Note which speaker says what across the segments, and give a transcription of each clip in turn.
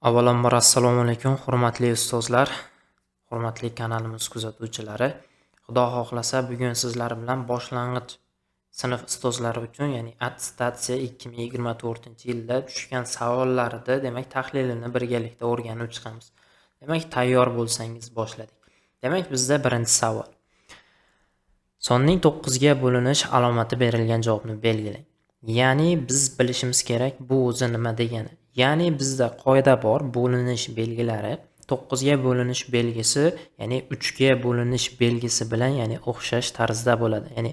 Speaker 1: Avvalambor assalomu alaykum, hurmatli ustozlar, hurmatli kanalimiz kuzatuvchilari. Xudo xohlasa bugun sizlar bilan boshlang'ich sinf ustozlari uchun, ya'ni attestatsiya 2024-yilda tushgan savollarni, demak, tahlilini birgalikda o'rganib chiqamiz. Demak, tayyor bo'lsangiz boshladik. Demak, bizda birinchi savol. Sonning 9 ga bo'linish alomati berilgan javobni belgilang. Ya'ni biz bilishimiz kerak, bu o'zi nima degani. Ya'ni bizda qoida bor, bo'linish belgilari 9 ga bo'linish belgisi, ya'ni 3 ga bo'linish belgisi bilan, ya'ni o'xshash tarzda bo'ladi. Ya'ni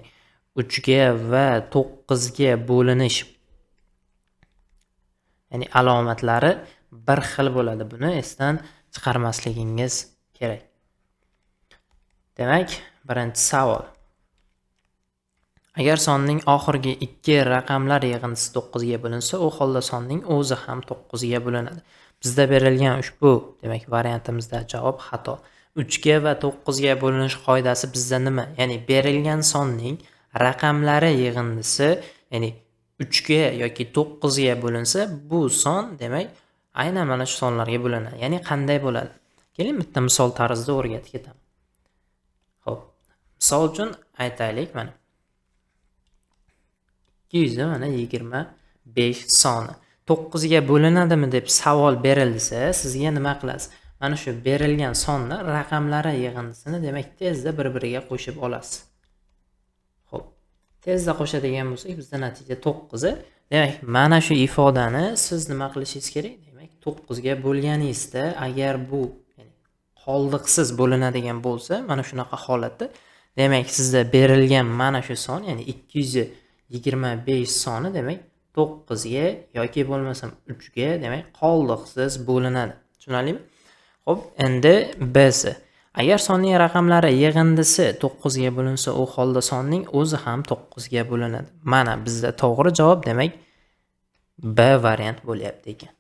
Speaker 1: 3 ga va 9 ga bo'linish, ya'ni alomatlari bir xil bo'ladi. Buni esdan chiqarmasligingiz kerak. Demak, birinchi savol. Agar sonning oxirgi 2 raqamlar yig'indisi 9 ga bo'linsa, u holda sonning o'zi ham 9 ga bo'linadi. Bizda berilgan ushbu, demak, variantimizda javob xato. 3 ga va 9 ga bo'linish qoidasi bizda nima? Ya'ni berilgan sonning raqamlari yig'indisi, ya'ni 3 ga yoki 9 ga bo'linsa, bu son, demak, aynan mana shu sonlarga bo'linadi. Ya'ni qanday bo'ladi? Keling, bitta misol tarzida o'rgatib ketamiz. Xo'p, misol uchun aytaylik, mana 225 soni 9 ga bo'linadimi deb savol berilsa, sizga nima qilasiz? Mana shu berilgan sonni raqamlari yig'indisini, demak, tezda bir-biriga qo'shib olasiz. Xo'p, tezda qo'shadigan bo'lsak, bizda natija 9. Demak, mana shu ifodani siz nima qilishingiz kerak? Demak, 9 ga bo'lganingizda, agar bu, ya'ni qoldiqsiz bo'linadigan bo'lsa, mana shunaqa holatda, demak, sizda berilgan mana shu son, ya'ni 225 soni, demak, 9 ga yoki bo'lmasam 3 ga, demak, qoldiqsiz bo'linadi. Tushunarlimi? Xo'p, endi B'si. Agar sonning raqamlari yig'indisi 9 ga bo'linsa, u holda sonning o'zi ham 9 ga bo'linadi. Mana bizda to'g'ri javob, demak, B variant bo'lyapti ekan.